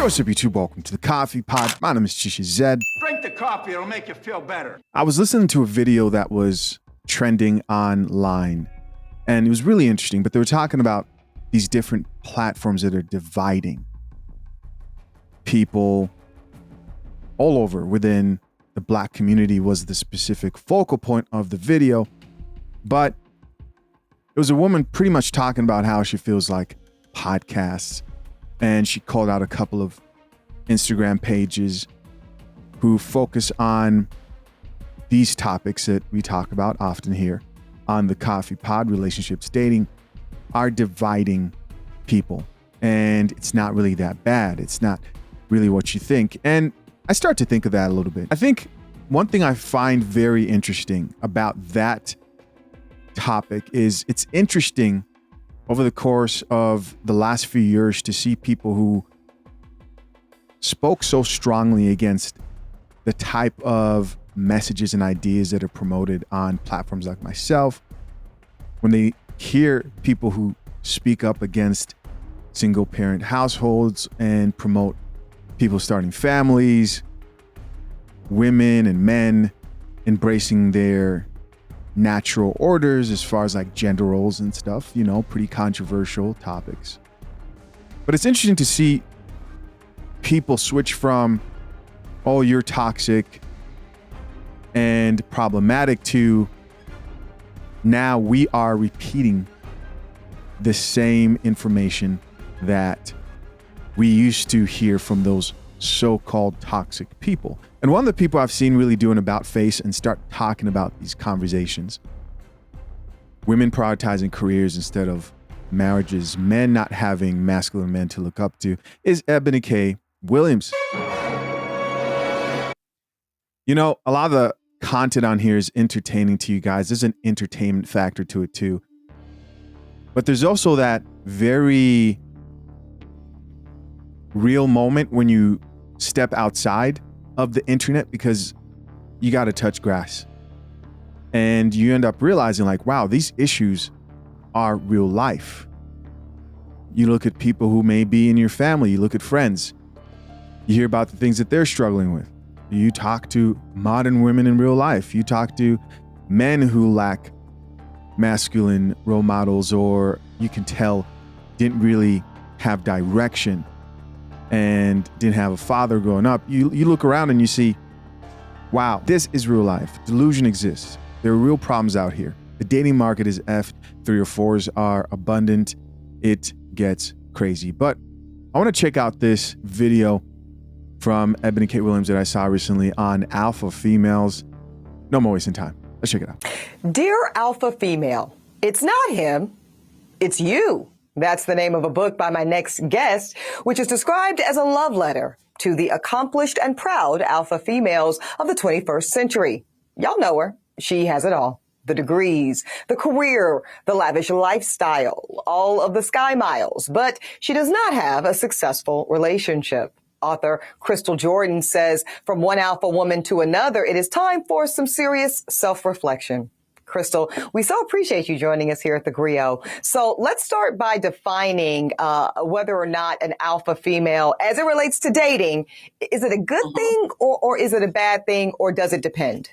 Yo, what's up, YouTube? Welcome to the Coffee Pod. My name is Chisha Zed. Drink the coffee, it'll make you feel better. I was listening to a video that was trending online, and it was really interesting, but they were talking about these different platforms that are dividing people all over within the Black community was the specific focal point of the video. But it was a woman pretty much talking about how she feels like podcasts, and she called out a couple of Instagram pages who focus on these topics that we talk about often here on the Coffee Pod. Relationships, dating are dividing people, and it's not really that bad. It's not really what you think. And I start to think of that a little bit. I think one thing I find very interesting about that topic is it's interesting over the course of the last few years to see people who spoke so strongly against the type of messages and ideas that are promoted on platforms like myself. When they hear people who speak up against single parent households and promote people starting families, women and men embracing their natural orders as far as like gender roles and stuff, you know, pretty controversial topics. But it's interesting to see people switch from, oh, you're toxic and problematic, to now we are repeating the same information that we used to hear from those so-called toxic people. And one of the people I've seen really do an about face and start talking about these conversations, women prioritizing careers instead of marriages, men not having masculine men to look up to, is EBONI K. Williams. You know, a lot of the content on here is entertaining to you guys. There's an entertainment factor to it too. But there's also that very real moment when you step outside of the internet, because you got to touch grass and you end up realizing like, wow, these issues are real life. You look at people who may be in your family, you look at friends, you hear about the things that they're struggling with. You talk to modern women in real life. You talk to men who lack masculine role models, or you can tell didn't really have direction and didn't have a father growing up. You look around and you see, wow, this is real life. Delusion exists. There are real problems out here. The dating market is effed. 304s are abundant. It gets crazy. But I want to check out this video from EBONI K. Williams that I saw recently on alpha females. No more wasting time. Let's check it out. Dear Alpha Female, it's not him, it's you. That's the name of a book by my next guest, which is described as a love letter to the accomplished and proud alpha females of the 21st century. Y'all know her. She has it all. The degrees, the career, the lavish lifestyle, all of the sky miles. But she does not have a successful relationship. Author Crystal Jordan says, from one alpha woman to another, it is time for some serious self-reflection. Crystal, we so appreciate you joining us here at the Griot. So let's start by defining whether or not an alpha female, as it relates to dating, is it a good thing or is it a bad thing, or does it depend?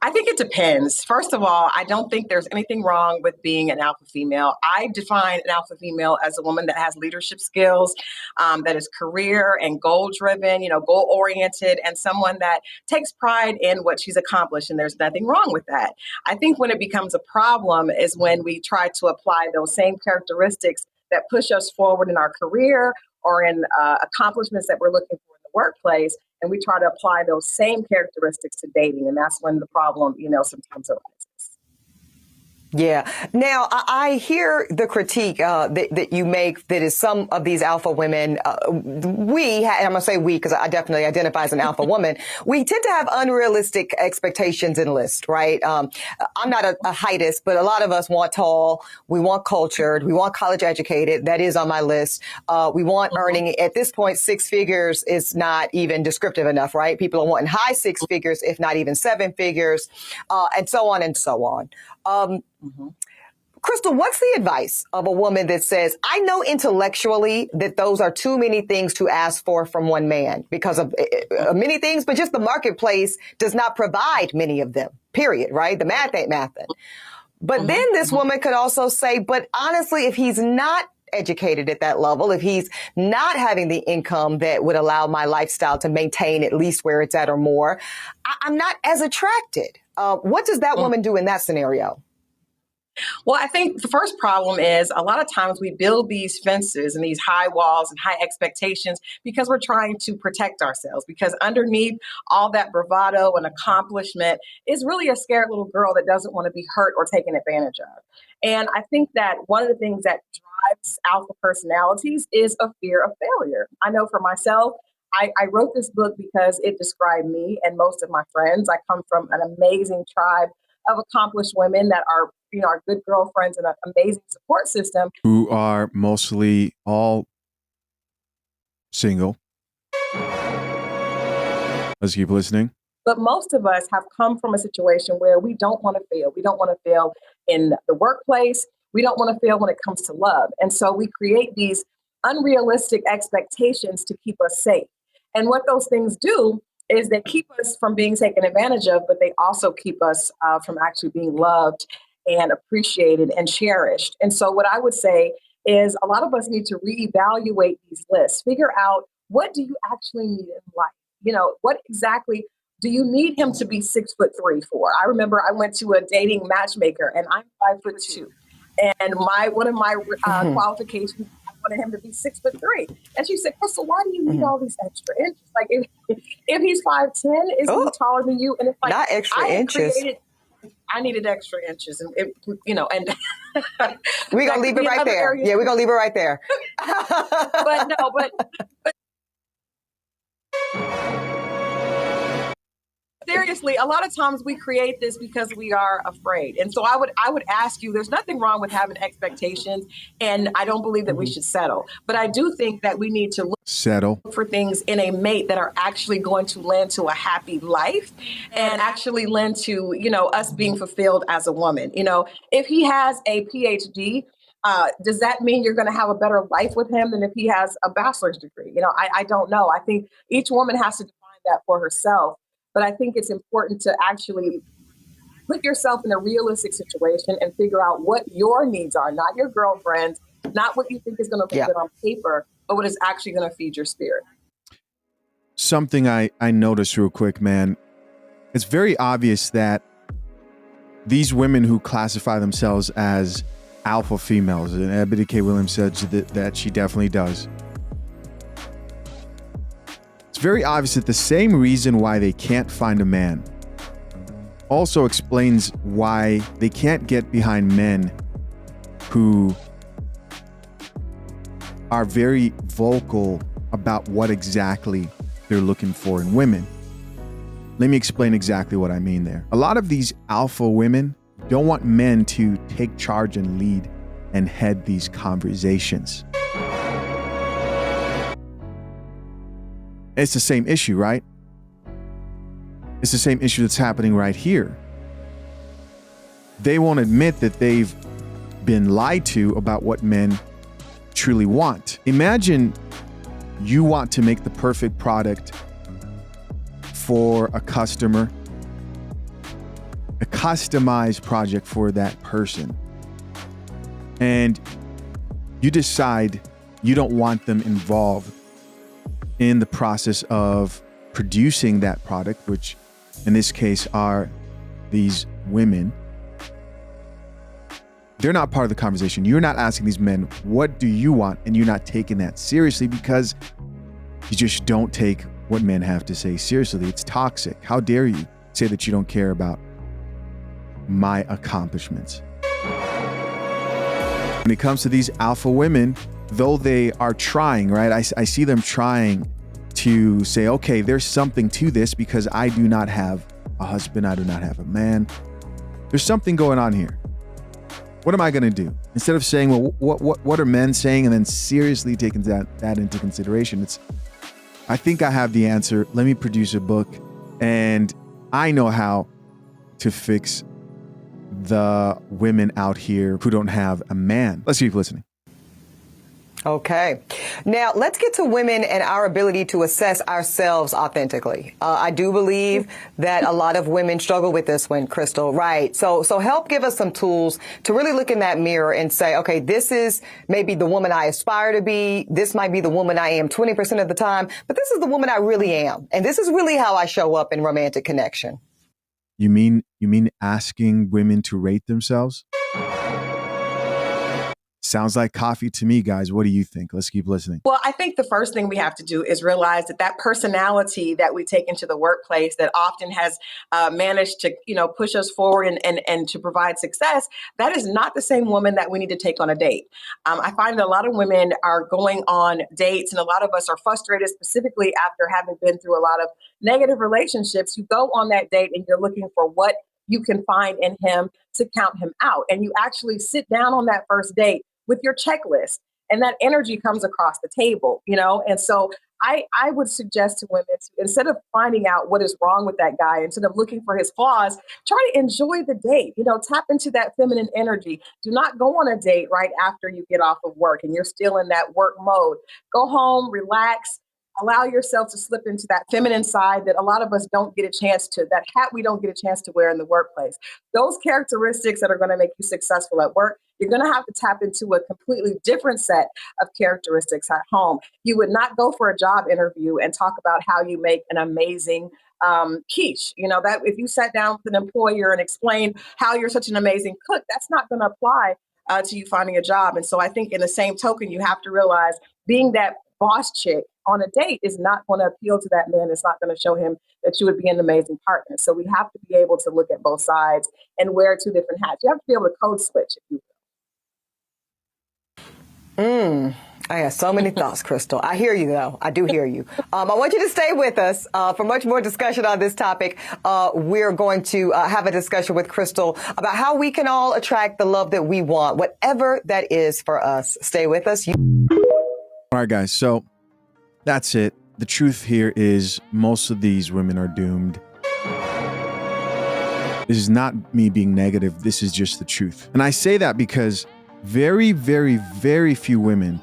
I think it depends. First of all, I don't think there's anything wrong with being an alpha female. I define an alpha female as a woman that has leadership skills, that is career and goal driven, goal oriented, and someone that takes pride in what she's accomplished. And there's nothing wrong with that. I think when it becomes a problem is when we try to apply those same characteristics that push us forward in our career or in accomplishments that we're looking for in the workplace, and we try to apply those same characteristics to dating. And that's when the problem, sometimes arises. Yeah. Now, I hear the critique that you make that is some of these alpha women, and I'm going to say we because I definitely identify as an alpha woman, we tend to have unrealistic expectations and lists, right? I'm not a heightist, but a lot of us want tall, we want cultured, we want college educated. That is on my list. We want earning, at this point, six figures is not even descriptive enough, right? People are wanting high six figures, if not even seven figures, and so on and so on. Crystal, what's the advice of a woman that says, I know intellectually that those are too many things to ask for from one man because of many things, but just the marketplace does not provide many of them, period, right? The math ain't mathin'. But then this woman could also say, but honestly, if he's not educated at that level, if he's not having the income that would allow my lifestyle to maintain at least where it's at or more, I'm not as attracted. What does that woman do in that scenario? Well, I think the first problem is a lot of times we build these fences and these high walls and high expectations because we're trying to protect ourselves. Because underneath all that bravado and accomplishment is really a scared little girl that doesn't want to be hurt or taken advantage of. And I think that one of the things that drives alpha personalities is a fear of failure. I know for myself, I wrote this book because it described me and most of my friends. I come from an amazing tribe of accomplished women that are, our good girlfriends and an amazing support system. Who are mostly all single. Let's keep listening. But most of us have come from a situation where we don't want to fail. We don't want to fail in the workplace. We don't want to fail when it comes to love. And so we create these unrealistic expectations to keep us safe. And what those things do is they keep us from being taken advantage of, but they also keep us from actually being loved and appreciated and cherished. And so what I would say is a lot of us need to reevaluate these lists, figure out what do you actually need in life? What exactly do you need him to be 6'3" for? I remember I went to a dating matchmaker and I'm 5'2". And one of my qualifications, I wanted him to be 6'3". And she said, Crystal, why do you need all these extra inches? Like if he's 5'10", is he taller than you? And it's like not extra inches. I needed extra inches, and and we're gonna leave it right there. Yeah, we're gonna leave it right there. but seriously, a lot of times we create this because we are afraid. And so I would ask you, there's nothing wrong with having expectations, and I don't believe that we should settle. But I do think that we need to look for things in a mate that are actually going to lend to a happy life and actually lend to, us being fulfilled as a woman. If he has a PhD, does that mean you're going to have a better life with him than if he has a bachelor's degree? I don't know. I think each woman has to define that for herself. But I think it's important to actually put yourself in a realistic situation and figure out what your needs are, not your girlfriend's, not what you think is going to be good on paper, but what is actually going to feed your spirit. Something I noticed real quick, man. It's very obvious that these women who classify themselves as alpha females, and Ebony K. Williams said that she definitely does. Very obvious that the same reason why they can't find a man also explains why they can't get behind men who are very vocal about what exactly they're looking for in women. Let me explain exactly what I mean there. A lot of these alpha women don't want men to take charge and lead and head these conversations. It's the same issue, right? It's the same issue that's happening right here. They won't admit that they've been lied to about what men truly want. Imagine you want to make the perfect product for a customer, a customized project for that person, and you decide you don't want them involved in the process of producing that product, which in this case are these women. They're not part of the conversation. You're not asking these men, what do you want? And you're not taking that seriously because you just don't take what men have to say seriously. It's toxic. How dare you say that you don't care about my accomplishments? When it comes to these alpha women, though they are trying, right? I see them trying to say, okay, there's something to this because I do not have a husband. I do not have a man. There's something going on here. What am I going to do? Instead of saying, well, what are men saying? And then seriously taking that into consideration. I think I have the answer. Let me produce a book and I know how to fix the women out here who don't have a man. Let's keep listening. Okay. Now, let's get to women and our ability to assess ourselves authentically. I do believe that a lot of women struggle with this one, Crystal, right? So help give us some tools to really look in that mirror and say, okay, this is maybe the woman I aspire to be. This might be the woman I am 20% of the time, but this is the woman I really am. And this is really how I show up in romantic connection. You mean asking women to rate themselves? Sounds like coffee to me, guys. What do you think? Let's keep listening. Well, I think the first thing we have to do is realize that personality that we take into the workplace that often has managed to, push us forward and to provide success, that is not the same woman that we need to take on a date. I find that a lot of women are going on dates, and a lot of us are frustrated, specifically after having been through a lot of negative relationships. You go on that date and you're looking for what you can find in him to count him out. And you actually sit down on that first date with your checklist, and that energy comes across the table, And so I would suggest to women to, instead of finding out what is wrong with that guy, instead of looking for his flaws, try to enjoy the date, tap into that feminine energy. Do not go on a date right after you get off of work and you're still in that work mode. Go home, relax, allow yourself to slip into that feminine side that a lot of us don't get a chance to, that hat we don't get a chance to wear in the workplace. Those characteristics that are going to make you successful at work, you're going to have to tap into a completely different set of characteristics at home. You would not go for a job interview and talk about how you make an amazing quiche. That if you sat down with an employer and explained how you're such an amazing cook, that's not going to apply to you finding a job. And so I think in the same token, you have to realize being that boss chick on a date is not going to appeal to that man. It's not going to show him that you would be an amazing partner. So we have to be able to look at both sides and wear two different hats. You have to be able to code switch, if you will. I have so many thoughts, Crystal. I hear you, though. I do hear you. I want you to stay with us for much more discussion on this topic. We're going to have a discussion with Crystal about how we can all attract the love that we want, whatever that is for us. Stay with us. All right, guys. So that's it. The truth here is most of these women are doomed. This is not me being negative. This is just the truth. And I say that because very, very, very few women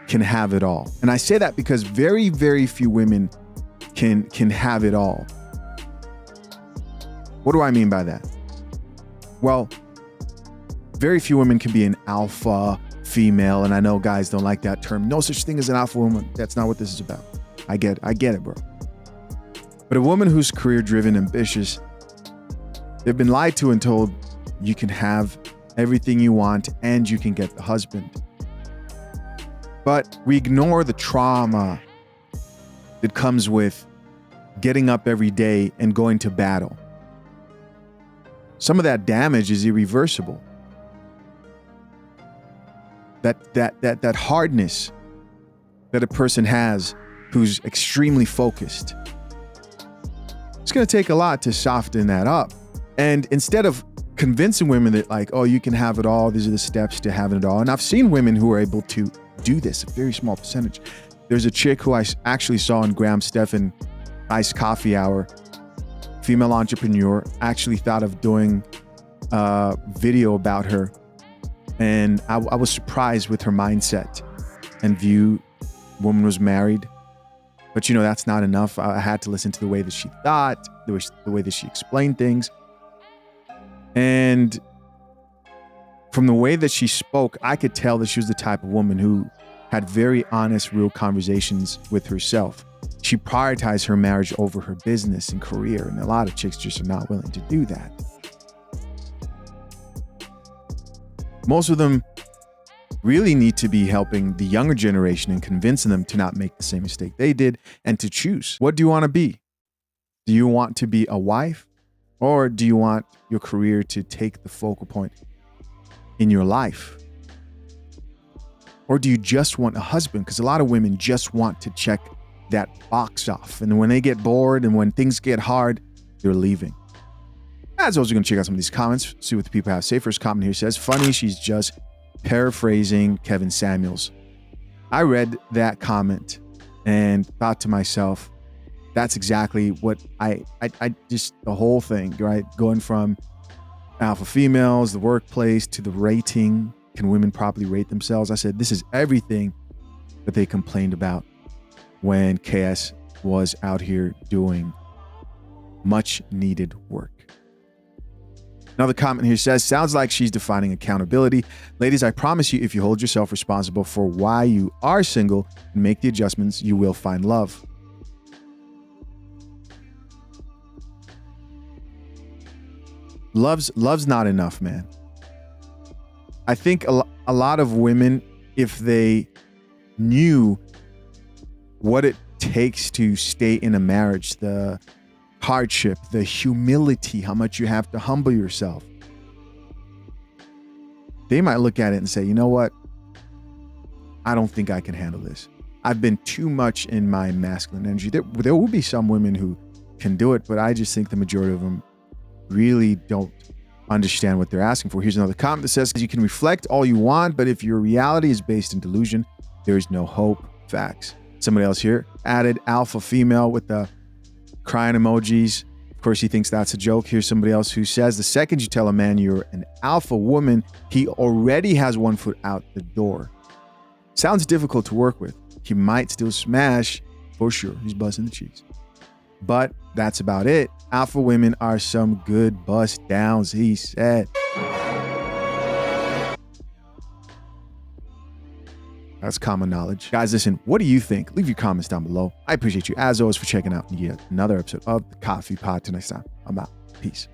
can have it all. And I say that because very, very few women can have it all. What do I mean by that? Well, very few women can be an alpha female, and I know guys don't like that term. No such thing as an alpha woman. That's not what this is about. I get it, bro. But a woman who's career-driven, ambitious, they've been lied to and told you can have everything you want and you can get the husband. But we ignore the trauma that comes with getting up every day and going to battle. Some of that damage is irreversible. That hardness that a person has who's extremely focused. It's going to take a lot to soften that up. And instead of convincing women that like, oh, you can have it all, these are the steps to having it all. And I've seen women who are able to do this, a very small percentage. There's a chick who I actually saw on Graham Stephan Iced Coffee Hour, female entrepreneur, actually thought of doing a video about her. And I was surprised with her mindset and view. Woman was married, but that's not enough. I had to listen to the way that she thought, the way that she explained things. And from the way that she spoke, I could tell that she was the type of woman who had very honest, real conversations with herself. She prioritized her marriage over her business and career, and a lot of chicks just are not willing to do that. Most of them really need to be helping the younger generation and convincing them to not make the same mistake they did and to choose. What do you want to be? Do you want to be a wife, or do you want your career to take the focal point in your life? Or do you just want a husband? Because a lot of women just want to check that box off. And when they get bored and when things get hard, they're leaving. As always, we're going to check out some of these comments, see what the people have to say. First comment here says, funny, she's just paraphrasing Kevin Samuels. I read that comment and thought to myself, that's exactly what I just, the whole thing, right? Going from alpha females, the workplace, to the rating. Can women properly rate themselves? I said, this is everything that they complained about when KS was out here doing much needed work. Another comment here says, sounds like she's defining accountability. Ladies, I promise you, if you hold yourself responsible for why you are single and make the adjustments, you will find love. Love's not enough, man. I think a lot of women, if they knew what it takes to stay in a marriage, the hardship, the humility, how much you have to humble yourself, they might look at it and say, you know what? I don't think I can handle this. I've been too much in my masculine energy. There will be some women who can do it, but I just think the majority of them really don't understand what they're asking for. Here's another comment that says, you can reflect all you want, but if your reality is based in delusion, there is no hope. Facts. Somebody else here added alpha female with the crying emojis. Of course, he thinks that's a joke. Here's somebody else who says, the second you tell a man you're an alpha woman, he already has one foot out the door. Sounds difficult to work with. He might still smash for sure. He's busting the cheeks. But that's about it. Alpha women are some good bust downs, he said. That's common knowledge. Guys, listen, what do you think? Leave your comments down below. I appreciate you, as always, for checking out yet another episode of the Coffee Pod. Till next time, I'm out. Peace.